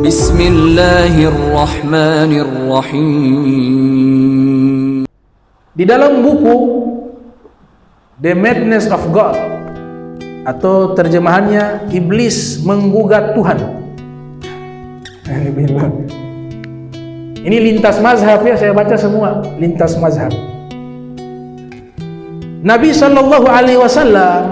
Bismillahirrahmanirrahim. Di dalam buku The Madness of God, atau terjemahannya Iblis Menggugat Tuhan. Ini lintas mazhab ya, saya baca semua lintas mazhab. Nabi Shallallahu Alaihi Wasallam,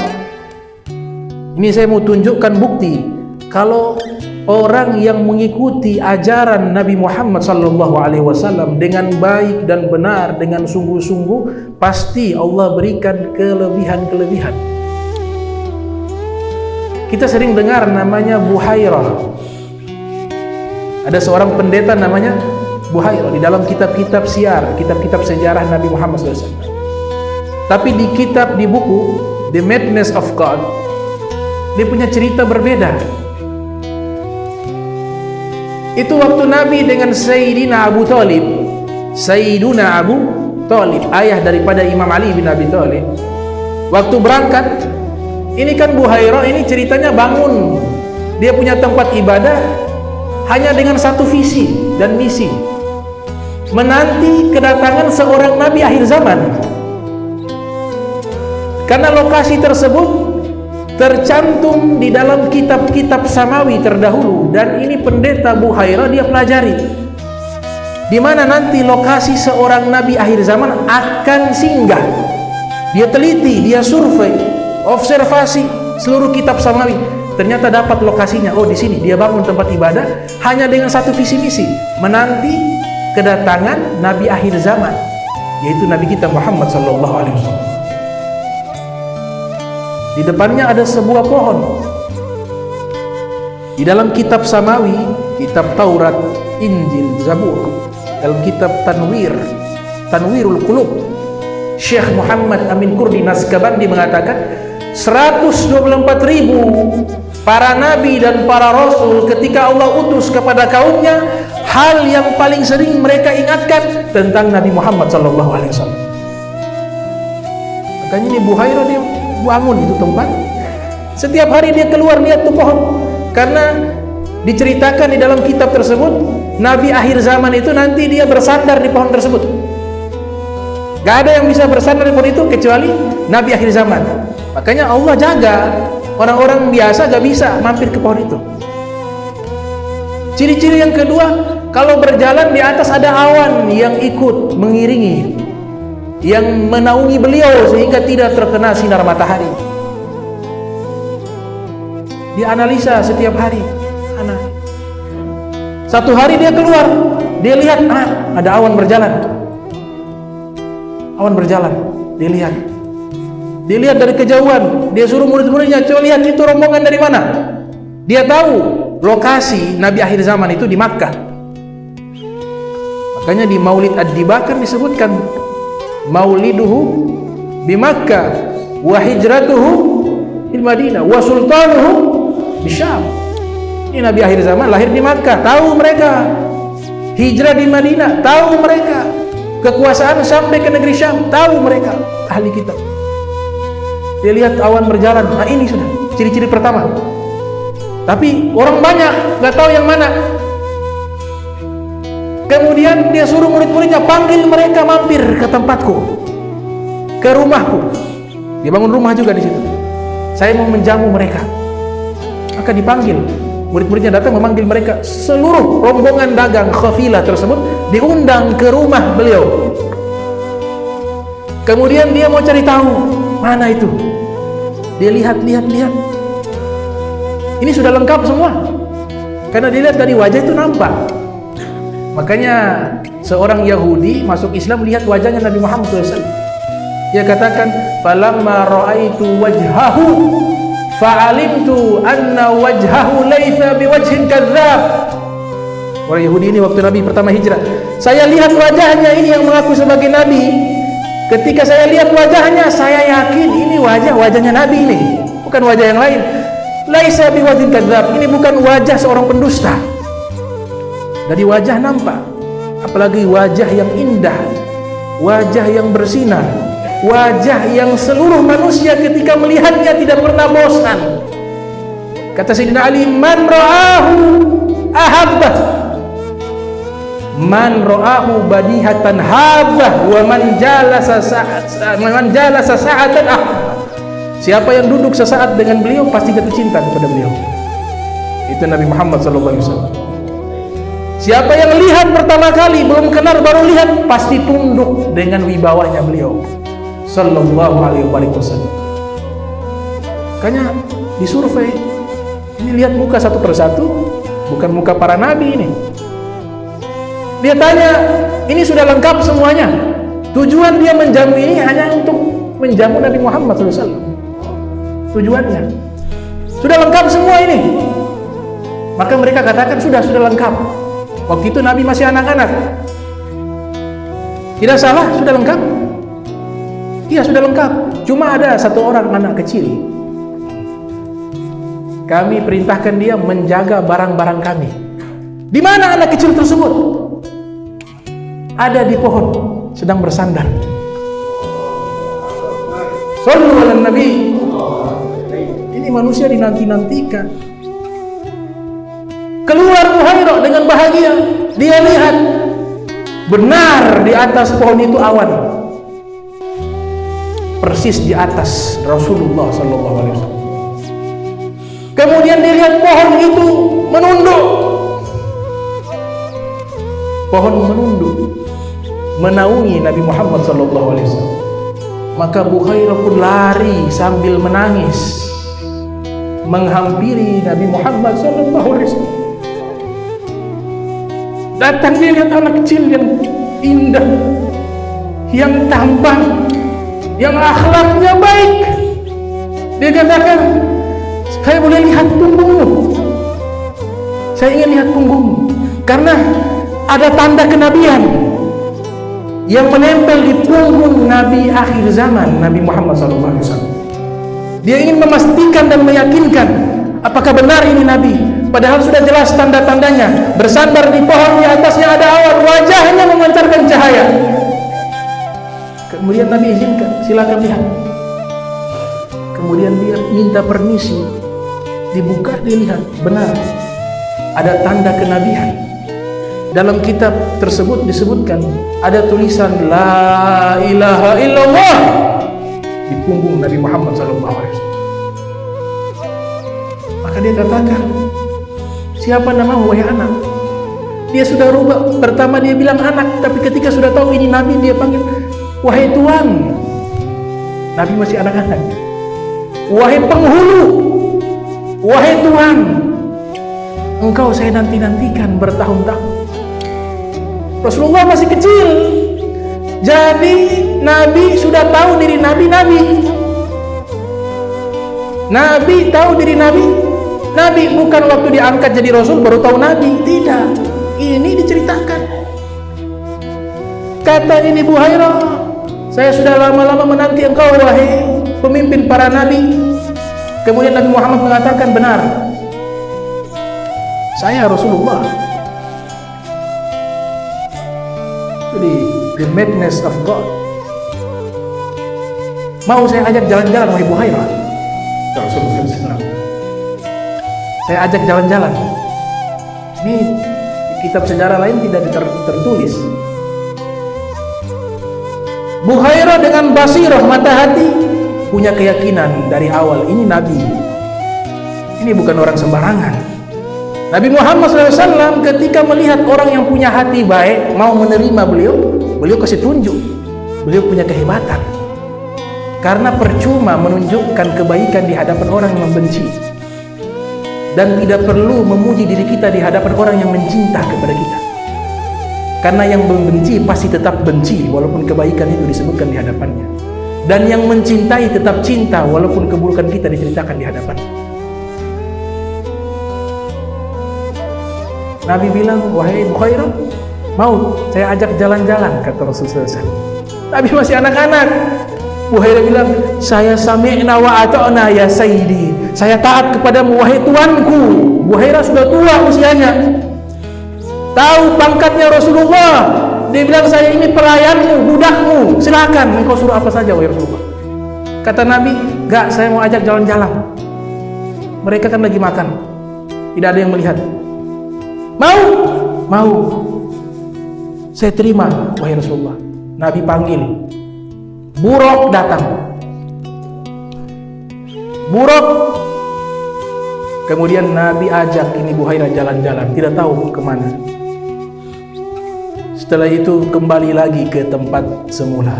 ini saya mau tunjukkan bukti kalau orang yang mengikuti ajaran Nabi Muhammad Sallallahu Alaihi Wasallam dengan baik dan benar, dengan sungguh-sungguh, pasti Allah berikan kelebihan-kelebihan. Kita sering dengar namanya Buhairah. Ada seorang pendeta namanya Buhairah di dalam kitab-kitab syiar, kitab-kitab sejarah Nabi Muhammad SAW. Tapi di buku The Madness of God, dia punya cerita berbeda. Itu waktu Nabi dengan Sayyidina Abu Talib, Sayyiduna Abu Talib, ayah daripada Imam Ali bin Abi Talib. Waktu berangkat, ini kan Buhairah ini ceritanya bangun. Dia punya tempat ibadah hanya dengan satu visi dan misi, menanti kedatangan seorang Nabi akhir zaman. Karena lokasi tersebut tercantum di dalam kitab-kitab samawi terdahulu, dan ini pendeta Buhairah dia pelajari di mana nanti lokasi seorang nabi akhir zaman akan singgah. Dia teliti, dia survei, observasi seluruh kitab samawi, ternyata dapat lokasinya. Oh, di sini dia bangun tempat ibadah hanya dengan satu visi misi, menanti kedatangan nabi akhir zaman, yaitu nabi kita Muhammad sallallahu alaihi wasallam. Di depannya ada sebuah pohon. Di dalam kitab samawi, kitab Taurat, Injil, Zabur, dalam kitab Tanwirul Qulub, Syekh Muhammad Amin Kurdi Naskabandi mengatakan 124.000 para nabi dan para rasul ketika Allah utus kepada kaumnya, hal yang paling sering mereka ingatkan tentang Nabi Muhammad sallallahu alaihi wasallam. Makanya ini Buhairah dia bangun itu tempat. Setiap hari dia keluar lihat tuh pohon, karena diceritakan di dalam kitab tersebut nabi akhir zaman itu nanti dia bersandar di pohon tersebut. Gak ada yang bisa bersandar di pohon itu kecuali nabi akhir zaman. Makanya Allah jaga orang-orang biasa gak bisa mampir ke pohon itu. Ciri-ciri yang kedua, kalau berjalan di atas ada awan yang ikut mengiringi, yang menaungi beliau sehingga tidak terkena sinar matahari. Dia analisa setiap hari. Satu hari dia keluar, dia lihat ada awan berjalan. Awan berjalan, dia lihat. Dia lihat dari kejauhan. Dia suruh murid-muridnya, coba lihat itu rombongan dari mana. Dia tahu lokasi Nabi akhir zaman itu di Makkah. Makanya di Maulid Ad-Dibakar disebutkan Mauliduhu di Makkah wa hijratuhu di Madinah wa sultanuhu di Syam. Ini Nabi akhir zaman lahir di Makkah, tahu mereka. Hijrah di Madinah, tahu mereka. Kekuasaan sampai ke negeri Syam, tahu mereka. Ahli kitab. Dia lihat awan berjalan. Nah, ini sudah ciri-ciri pertama. Tapi orang banyak nggak tahu yang mana. Kemudian dia suruh murid-muridnya, panggil mereka mampir ke tempatku, ke rumahku. Dia bangun rumah juga di situ. Saya mau menjamu mereka. Maka dipanggil, murid-muridnya datang memanggil mereka. Seluruh rombongan dagang kafilah tersebut diundang ke rumah beliau. Kemudian dia mau cari tahu mana itu. Dia lihat. Ini sudah lengkap semua, karena dilihat dari wajah itu nampak. Makanya seorang Yahudi masuk Islam lihat wajahnya Nabi Muhammad SAW. Dia katakan, falamma ra'aitu wajhahu fa'alimtu anna wajhahu laitha biwajhin kadzdzab. Orang Yahudi ini waktu Nabi pertama hijrah, saya lihat wajahnya ini yang mengaku sebagai Nabi. Ketika saya lihat wajahnya, saya yakin ini wajahnya Nabi ini, bukan wajah yang lain. Laisa biwajhin kadzdzab, ini bukan wajah seorang pendusta. Dari wajah nampak, apalagi wajah yang indah, wajah yang bersinar, wajah yang seluruh manusia ketika melihatnya tidak pernah bosan. Kata Sayyidina Ali, man ra'ahu ahabba man ra'ahu badihatan habah wa man jalasa sa'atan siapa yang duduk sesaat dengan beliau pasti jatuh cinta kepada beliau. Itu Nabi Muhammad SAW. Siapa yang lihat pertama kali, belum kenal baru lihat, pasti tunduk dengan wibawanya beliau sallallahu alaihi wasallam. Makanya disurvei, ini lihat muka satu persatu, bukan muka para nabi ini. Dia tanya, ini sudah lengkap semuanya. Tujuan dia menjamu ini hanya untuk menjamu Nabi Muhammad SAW. Tujuannya sudah lengkap semua ini. Maka mereka katakan sudah lengkap. Waktu itu Nabi masih anak-anak. Tidak salah, sudah lengkap. Iya, sudah lengkap. Cuma ada satu orang anak kecil. Kami perintahkan dia menjaga barang-barang kami. Di mana anak kecil tersebut? Ada di pohon, sedang bersandar. Sallu ala Nabi. Ini manusia dinanti-nantikan. Keluar Buhairah dengan bahagia. Dia lihat benar di atas pohon itu awan, persis di atas Rasulullah SAW. Kemudian dia lihat pohon itu menunduk. Pohon menunduk menaungi Nabi Muhammad SAW. Maka Buhairah pun lari sambil menangis menghampiri Nabi Muhammad SAW. Datang dia lihat anak kecil yang indah, yang tampan, yang akhlaknya baik. Dia katakan, saya boleh lihat punggungmu. Saya ingin lihat punggungmu, karena ada tanda kenabian yang menempel di punggung Nabi akhir zaman, Nabi Muhammad SAW. Dia ingin memastikan dan meyakinkan apakah benar ini Nabi. Padahal sudah jelas tanda-tandanya. Bersandar di pohon, di atasnya ada awan, wajahnya memancarkan cahaya. Kemudian Nabi izinkan, silakan lihat. Kemudian dia minta permisi, dibuka, dilihat, benar ada tanda kenabian. Dalam kitab tersebut disebutkan ada tulisan La ilaha illallah di punggung Nabi Muhammad SAW. Maka dia katakan, siapa namamu wahai anak? Dia sudah rubah. Pertama dia bilang anak, tapi ketika sudah tahu ini Nabi, dia panggil wahai Tuan. Nabi masih anak-anak. Wahai penghulu, wahai Tuan, engkau saya nanti-nantikan bertahun-tahun. Rasulullah masih kecil, jadi Nabi sudah tahu diri Nabi. Nabi tahu diri Nabi. Nabi bukan waktu diangkat jadi Rasul baru tahu Nabi. Tidak, ini diceritakan. Kata ini Buhairah, saya sudah lama-lama menanti engkau wahai pemimpin para Nabi. Kemudian Nabi Muhammad mengatakan, benar, saya Rasulullah. Jadi the madness of God. Mau saya ajak jalan-jalan wahai Buhairah? Rasulullah SAW. Saya ajak jalan-jalan. Ini di kitab sejarah lain tidak tertulis. Buhairah dengan basirah mata hati punya keyakinan dari awal ini Nabi. Ini bukan orang sembarangan. Nabi Muhammad SAW ketika melihat orang yang punya hati baik mau menerima beliau kasih tunjuk. Beliau punya kehebatan. Karena percuma menunjukkan kebaikan di hadapan orang yang membenci. Dan tidak perlu memuji diri kita di hadapan orang yang mencinta kepada kita. Karena yang membenci pasti tetap benci walaupun kebaikan itu disebutkan di hadapannya. Dan yang mencintai tetap cinta walaupun keburukan kita diceritakan di hadapannya. Nabi bilang, wahai Buhairah, mau saya ajak jalan-jalan, kata Rasulullah SAW. Nabi masih anak-anak. Buhairah bilang, saya sami'na wa ata'na ya sayyidi. Saya taat kepadamu wahai tuanku. Buhairah sudah tua usianya. Tahu pangkatnya Rasulullah. Dia bilang, saya ini pelayanmu, budakmu. Silakan, engkau suruh apa saja wahai Rasulullah. Kata Nabi, enggak, saya mau ajak jalan-jalan. Mereka kan lagi makan. Tidak ada yang melihat. Mau? Mau. Saya terima, wahai Rasulullah. Nabi panggil, Buraq datang. Buraq. Kemudian Nabi ajak ini Buhairah jalan-jalan, tidak tahu kemana. Setelah itu kembali lagi ke tempat semula.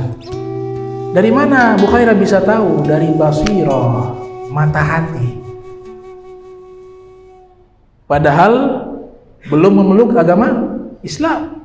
Dari mana Buhairah bisa tahu? Dari basirah, mata hati. Padahal belum memeluk agama Islam.